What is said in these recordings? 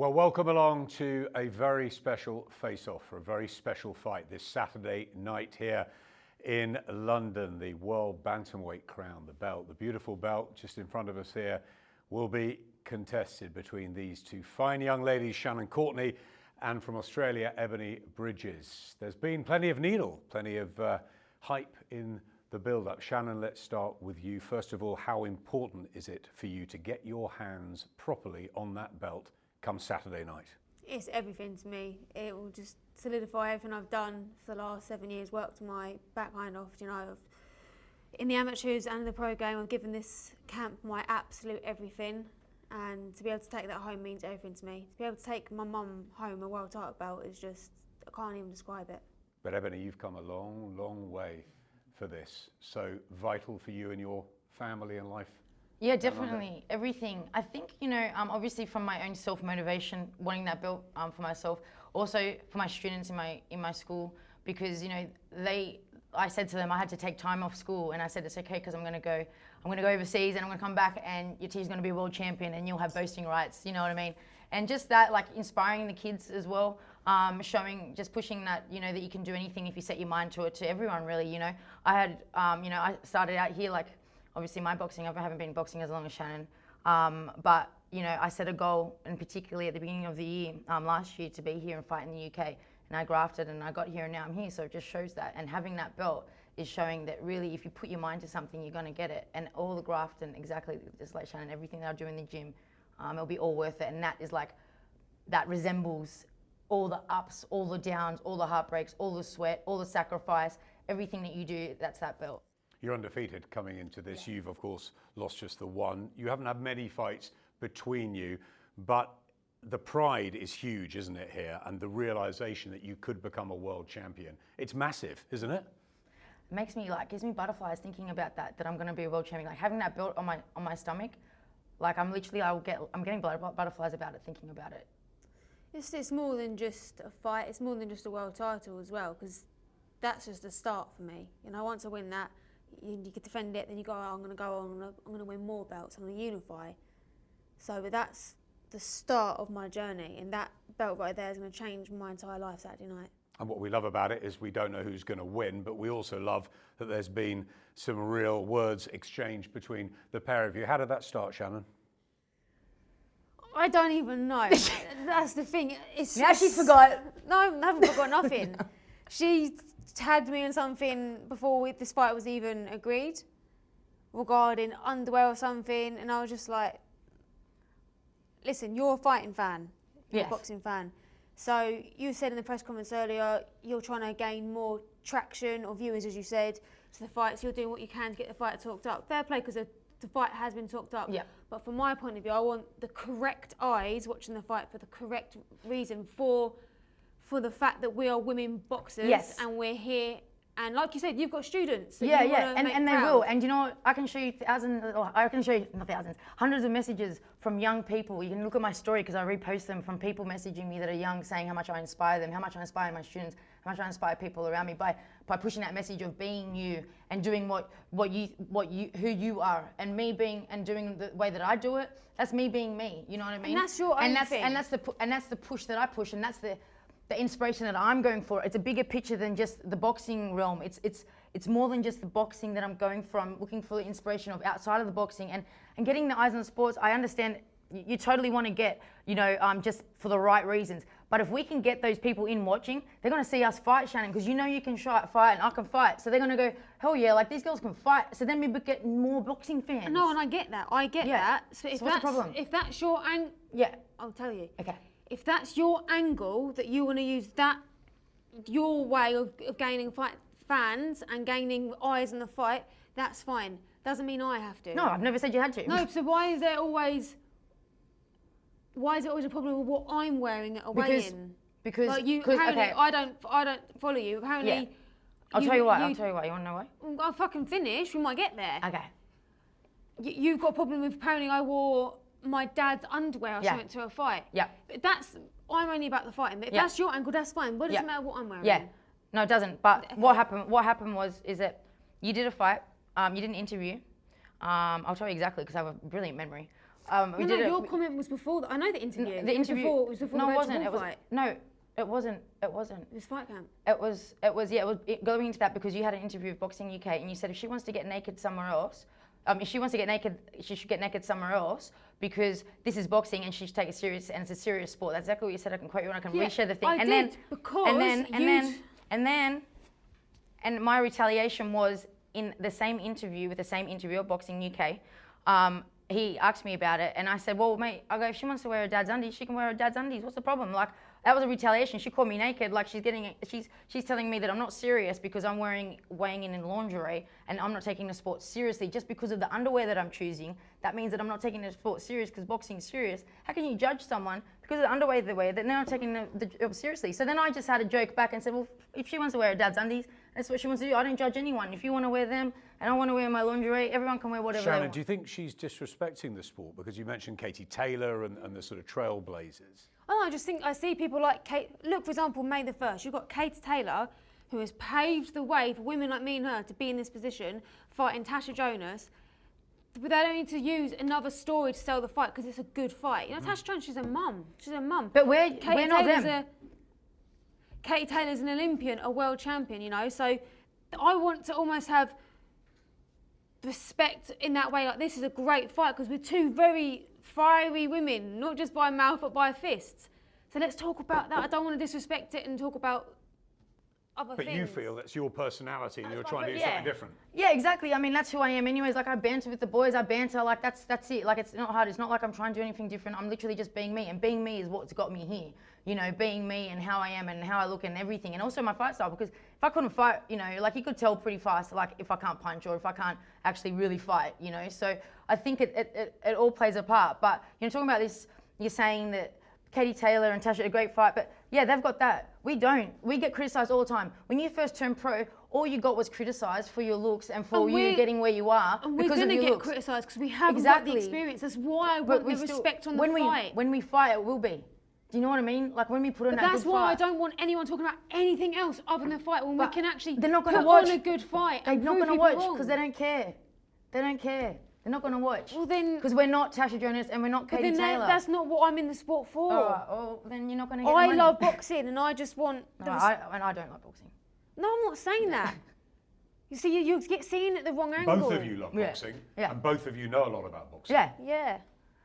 Well, welcome along to a very special face-off for a very special fight this Saturday night here in London. The World Bantamweight crown, the belt, the beautiful belt just in front of us here, will be contested between these two fine young ladies, Shannon Courtenay and from Australia, Ebanie Bridges. There's been plenty of needle, plenty of hype in the build-up. Shannon, let's start with you. First of all, how important is it for you to get your hands properly on that belt come Saturday night? It's everything to me. It will just solidify everything I've done for the last 7 years, worked my backline off, in the amateurs and the pro game. I've given this camp my absolute everything, and to be able to take that home means everything to me. To be able to take my mum home a world title belt is just, I can't even describe it. But Ebanie, you've come a long, long way for this. So vital for you and your family and life. Yeah, definitely. Everything. I think, obviously from my own self-motivation, wanting that belt for myself, also for my students in my school, because, I said to them I had to take time off school, and I said, it's okay because I'm going to go overseas and I'm going to come back and your team's going to be a world champion and you'll have boasting rights, you know what I mean? And just that, like, inspiring the kids as well, pushing that, that you can do anything if you set your mind to it, to everyone really, I had, I started out here, like, obviously my boxing, I haven't been boxing as long as Shannon, but I set a goal, and particularly at the beginning of the year, last year, to be here and fight in the UK, and I grafted and I got here and now I'm here, so it just shows that, and having that belt is showing that really if you put your mind to something, you're going to get it, and all the graft and exactly just like Shannon, everything that I do in the gym, it'll be all worth it, and that is like, that resembles all the ups, all the downs, all the heartbreaks, all the sweat, all the sacrifice, everything that you do, that's that belt. You're undefeated coming into this. Yeah. You've, of course, lost just the one. You haven't had many fights between you, but the pride is huge, isn't it, here? And the realization that you could become a world champion. It's massive, isn't it? It makes me, gives me butterflies thinking about that I'm going to be a world champion. Like, having that belt on my stomach, like, I'm getting butterflies about it, thinking about it. It's more than just a fight. It's more than just a world title as well, because that's just the start for me. Once I win that, you can defend it, then you go, I'm going to go on, I'm going to win more belts, I'm going to unify. So, but that's the start of my journey, and that belt right there is going to change my entire life Saturday night. And what we love about it is we don't know who's going to win, but we also love that there's been some real words exchanged between the pair of you. How did that start, Shannon? I don't even know. That's the thing. Now she forgot. No, I haven't forgot nothing. She tagged me in something before this fight was even agreed regarding underwear or something, and I was just like, listen, you're a fighting fan, you're a boxing fan, so you said in the press conference earlier you're trying to gain more traction or viewers, as you said, to the fights. You're doing what you can to get the fight talked up. Fair play, because the fight has been talked up. Yeah. But from my point of view, I want the correct eyes watching the fight for the correct reason, for the fact that we are women boxers, and we're here, and like you said, you've got students. And they will. And I can show you hundreds of messages from young people. You can look at my story, because I repost them, from people messaging me that are young, saying how much I inspire them, how much I inspire my students, how much I inspire people around me by pushing that message of being you and doing who you are, and me being and doing the way that I do it. That's me being me. You know what I mean? And that's your own thing. And that's the push that I push, and that's the inspiration that I'm going for. It's a bigger picture than just the boxing realm. It's more than just the boxing that I'm going for. I'm looking for the inspiration of outside of the boxing and getting the eyes on sports. I understand you totally want to get, just for the right reasons. But if we can get those people in watching, they're going to see us fight, Shannon, because you can fight and I can fight. So they're going to go, hell yeah, like, these girls can fight. So then we get more boxing fans. No, and I get that. So what's the problem? If that's your I'll tell you. Okay. If that's your angle, that you want to use your way of gaining fans and gaining eyes in the fight, that's fine. Doesn't mean I have to. No, I've never said you had to. No, so why is it always a problem with what I'm wearing at a weigh-in? Because apparently, I don't follow you. Apparently, I'll tell you why. You want to know why? I'll fucking finish. We might get there. Okay. You've got a problem with apparently I wore my dad's underwear or something to a fight. Yeah. But I'm only about the fighting. But if that's your angle, that's fine. What does it matter what I'm wearing? Yeah. No, it doesn't. But what happened is that you did a fight. You did an interview. I'll tell you exactly, because I have a brilliant memory. We did your comment was before that. I know the interview. The interview. It was before no, the it wasn't. Virtual Ball fight. No, it wasn't. It wasn't. It was fight camp. It was going into that because you had an interview with Boxing UK and you said if she wants to get naked somewhere else, if she wants to get naked, she should get naked somewhere else because this is boxing and she should take it serious and it's a serious sport. That's exactly what you said. I can quote you and I can reshare the thing. And my retaliation was in the same interview with the same interviewer, Boxing UK. He asked me about it and I said, well, mate, I go, if she wants to wear her dad's undies, she can wear her dad's undies. What's the problem? Like, that was a retaliation. She called me naked. Like, she's telling me that I'm not serious because I'm weighing in lingerie and I'm not taking the sport seriously just because of the underwear that I'm choosing. That means that I'm not taking the sport serious because boxing is serious. How can you judge someone because of the underwear they wear that they're not taking the job seriously? So then I just had a joke back and said, well, if she wants to wear her dad's undies, that's what she wants to do. I don't judge anyone. If you want to wear them and I want to wear my lingerie, everyone can wear whatever they Shannon, want. do you think she's disrespecting the sport? Because you mentioned Katie Taylor and the sort of trailblazers. Oh, I just think I see people like Kate. Look, for example, May the 1st, you've got Katie Taylor, who has paved the way for women like me and her to be in this position, fighting Tasha Jonas. But they don't need to use another story to sell the fight because it's a good fight. You know, Tasha Jonas, she's a mum. She's a mum. But we're not them. Katie Taylor's an Olympian, a world champion, you know. So I want to almost have respect in that way. Like, this is a great fight because we're two very fiery women, not just by mouth but by fists. So let's talk about that. I don't want to disrespect it and talk about other things. But you feel that's your personality and you're trying to do something different. Yeah, exactly. I mean, that's who I am anyways. Like, I banter with the boys, I banter, like, that's it. Like, it's not hard. It's not like I'm trying to do anything different. I'm literally just being me. And being me is what's got me here. You know, being me and how I am and how I look and everything. And also my fight style, because if I couldn't fight, you know, like, you could tell pretty fast, like, if I can't punch or if I can't actually really fight, you know. So I think it all plays a part. But, you know, talking about this, you're saying that Katie Taylor and Tasha, a great fight, but yeah, they've got that. We don't. We get criticised all the time. When you first turned pro, all you got was criticised for your looks and for you getting where you are and because of your looks. We're going to get criticised because we haven't got the experience. That's why I want the respect on the fight. When we fight, it will be. Do you know what I mean? Like, when we put on that good fight. That's why I don't want anyone talking about anything else other than the fight when we can actually they're not put gonna watch. on a good fight. They're not going to watch because they don't care. They don't care. They're not going to watch. Well, then, because we're not Tasha Jonas and we're not Katie Taylor. That's not what I'm in the sport for. Oh, then you're not going to get I money. love boxing and I just want. I don't like boxing. No, I'm not saying that. You see, you get seen at the wrong angle. Both of you love boxing, and both of you know a lot about boxing. Yeah.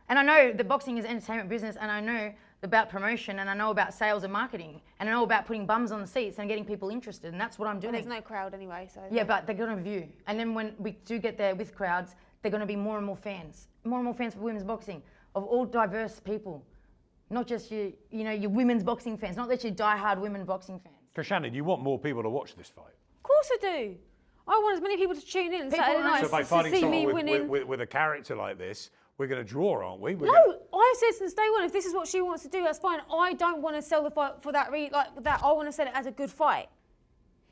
And I know that boxing is entertainment business, and I know about promotion, and I know about sales and marketing, and I know about putting bums on the seats and getting people interested, and that's what I'm doing. Well, there's no crowd anyway, so. Yeah, but they're going to view. And then when we do get there with crowds, they're going to be more and more fans for women's boxing, of all diverse people. Not just your women's boxing fans, not that you're diehard women boxing fans. Because Shannon, you want more people to watch this fight. Of course I do. I want as many people to tune in Saturday night So by fighting to see me someone winning. with a character like this, we're going to draw, aren't we? No, I've said since day one, if this is what she wants to do, that's fine. I don't want to sell the fight for that that. I want to sell it as a good fight.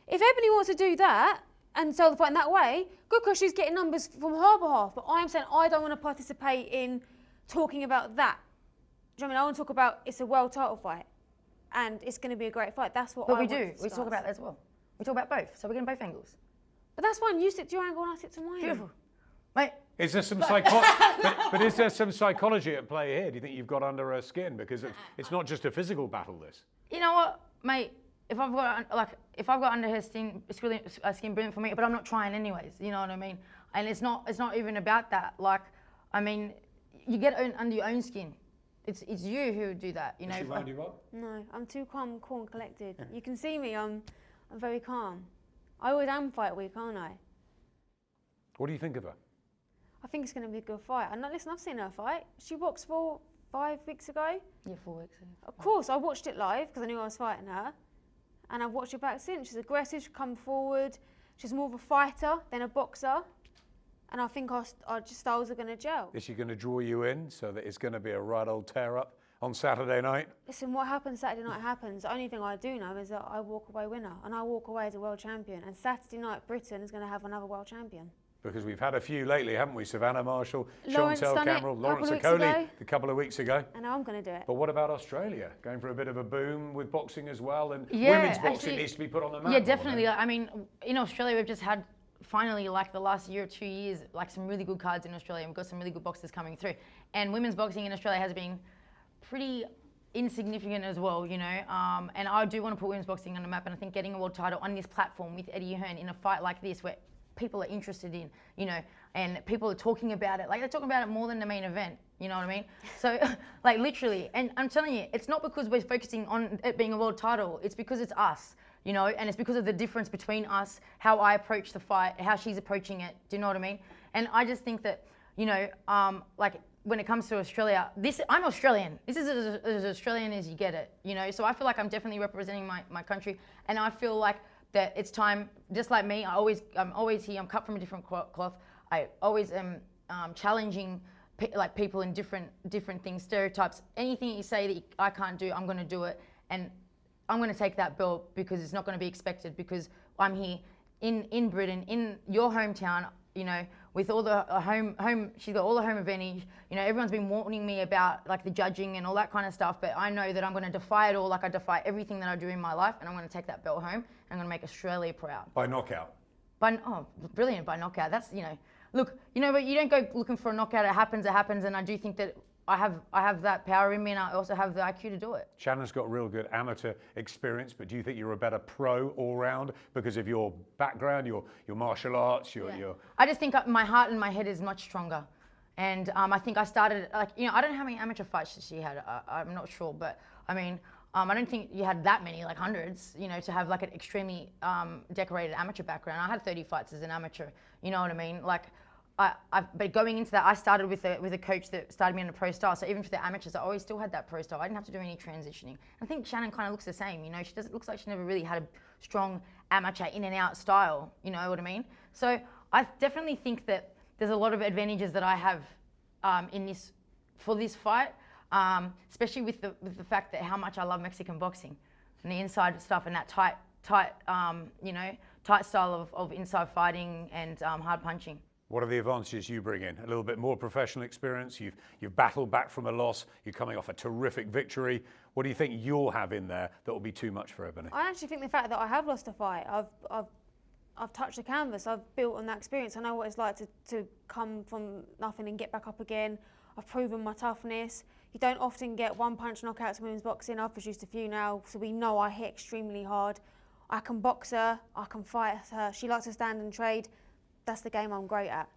If Ebanie wants to do that and sell the fight in that way, good, because she's getting numbers from her behalf. But I'm saying I don't want to participate in talking about that. Do you know what I mean? I want to talk about it's a world title fight and it's going to be a great fight. That's what I want to discuss. We talk about that as well. We talk about both, so we're getting both angles. But that's fine. You stick to your angle and I stick to mine. Beautiful. Mate. Is there some but is there some psychology at play here? Do you think you've got under her skin? Because it's not just a physical battle, this. You know what, mate? If I've got under her skin, it's really brilliant for me. But I'm not trying anyways. You know what I mean? And it's not even about that. Like, I mean, you get under your own skin. It's you who would do that. You know. Does she wind you up? No, I'm too calm, cool, and collected. You can see me. I'm very calm. I always am fight week, aren't I? What do you think of her? I think it's going to be a good fight. Listen, I've seen her fight. She boxed 5 weeks ago. Yeah, 4 weeks ago. Of course, I watched it live because I knew I was fighting her. And I've watched it back since. She's aggressive, she's come forward. She's more of a fighter than a boxer. And I think our styles are going to gel. Is she going to draw you in so that it's going to be a right old tear-up on Saturday night? Listen, what happens Saturday night happens. The only thing I do know is that I walk away winner. And I walk away as a world champion. And Saturday night, Britain is going to have another world champion. Because we've had a few lately, haven't we? Savannah Marshall, Lawrence Chantel Cameron, Lawrence Okoli a couple of weeks ago. And I'm going to do it. But what about Australia? Going for a bit of a boom with boxing as well, and Yeah, women's boxing actually, needs to be put on the map. Yeah, definitely. I mean, in Australia, we've just had finally, like the last year or 2 years, like some really good cards in Australia. We've got some really good boxers coming through. And women's boxing in Australia has been pretty insignificant as well, you know. And I do want to put women's boxing on the map. And I think getting a world title on this platform with Eddie Hearn in a fight like this, where people are interested in, you know, and people are talking about it. Like, they're talking about it more than the main event. You know what I mean? So, like, literally, and I'm telling you, it's not because we're focusing on it being a world title. It's because it's us, you know, and it's because of the difference between us, how I approach the fight, how she's approaching it. Do you know what I mean? And I just think that, you know, like, when it comes to Australia, I'm Australian. This is as Australian as you get it, you know? So I feel like I'm definitely representing my country, and I feel like that it's time, just like me, I'm always here, I'm cut from a different cloth. I always am challenging like people in different things, stereotypes. Anything that you say that I can't do, I'm going to do it, and I'm going to take that belt because it's not going to be expected, because I'm here in Britain, in your hometown, you know, with all the home. She's got all the home Ebanie. You know, everyone's been warning me about like the judging and all that kind of stuff, but I know that I'm going to defy it all, like I defy everything that I do in my life, and I'm going to take that belt home, and I'm going to make Australia proud. By knockout. Brilliant, by knockout. That's, you know, look, you know, but you don't go looking for a knockout. It happens, and I do think that I have that power in me, and I also have the IQ to do it. Shannon's got real good amateur experience, but do you think you're a better pro all round because of your background, your martial arts, your? I just think my heart and my head is much stronger, and I think I started, like, you know, I don't know how many amateur fights she had. I'm not sure, but I mean, I don't think you had that many, like hundreds, you know, to have like an extremely decorated amateur background. I had 30 fights as an amateur, you know what I mean? Like, but going into that, I started with a coach that started me on a pro style. So even for the amateurs, I always still had that pro style. I didn't have to do any transitioning. I think Shannon kind of looks the same, you know. It looks like she never really had a strong amateur in and out style, you know what I mean? So I definitely think that there's a lot of advantages that I have for this fight, especially with the fact that how much I love Mexican boxing and the inside stuff and that tight style of inside fighting and hard punching. What are the advantages you bring in? A little bit more professional experience. You've battled back from a loss. You're coming off a terrific victory. What do you think you'll have in there that will be too much for Ebanie? I actually think the fact that I have lost a fight, I've touched the canvas. I've built on that experience. I know what it's like to come from nothing and get back up again. I've proven my toughness. You don't often get one-punch knockouts in women's boxing. I've produced a few now, so we know I hit extremely hard. I can box her. I can fight her. She likes to stand and trade. That's the game I'm great at.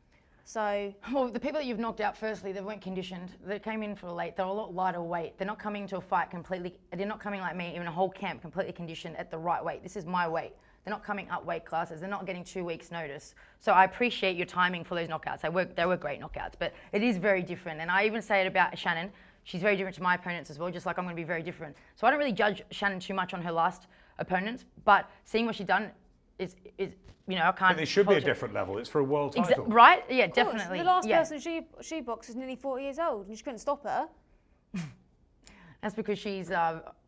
So, well, the people that you've knocked out, firstly, they weren't conditioned. They came in for late. They're a lot lighter weight. They're not coming to a fight completely. They're not coming like me, even a whole camp completely conditioned at the right weight. This is my weight. They're not coming up weight classes. They're not getting 2 weeks' notice. So I appreciate your timing for those knockouts. They were great knockouts, but it is very different. And I even say it about Shannon. She's very different to my opponents as well, just like I'm going to be very different. So I don't really judge Shannon too much on her last opponents, but seeing what she's done is you know, I can't. But it should be a different level. It's for a world title. Right? Yeah, definitely. The last person she boxed is nearly 40 years old, and she couldn't stop her. That's because she's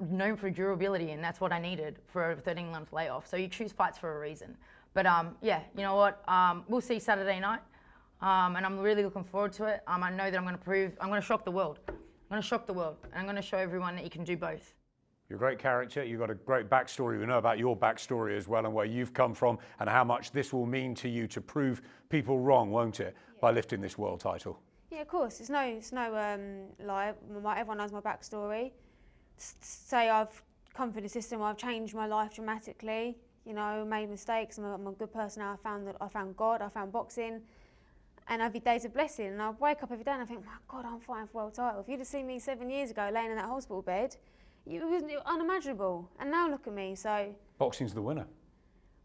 known for durability, and that's what I needed for a 13-month layoff. So you choose fights for a reason. But yeah, you know what? We'll see Saturday night, and I'm really looking forward to it. I know that I'm going to shock the world. I'm going to shock the world, and I'm going to show everyone that you can do both. You're a great character. You've got a great backstory. We know about your backstory as well and where you've come from and how much this will mean to you to prove people wrong, won't it, by lifting this world title? Yeah, of course. It's no lie. Everyone knows my backstory. Say I've come through the system, I've changed my life dramatically. You know, made mistakes. I'm a good person now. I found God. I found boxing. And every day's a blessing. And I wake up every day and I think, my God, I'm fighting for world title. If you'd have seen me 7 years ago laying in that hospital bed, it was unimaginable. And now look at me, so... Boxing's the winner.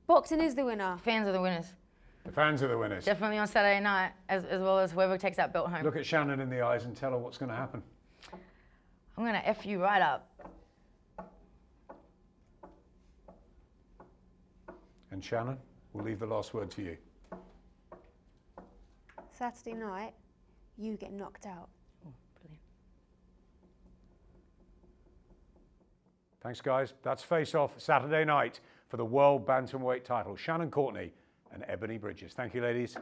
Boxing is the winner. Fans are the winners. The fans are the winners. Definitely on Saturday night, as well as whoever takes that belt home. Look at Shannon in the eyes and tell her what's going to happen. I'm going to F you right up. And Shannon, we'll leave the last word to you. Saturday night, you get knocked out. Thanks, guys. That's Face Off Saturday night for the World Bantamweight title. Shannon Courtenay and Ebanie Bridges. Thank you, ladies.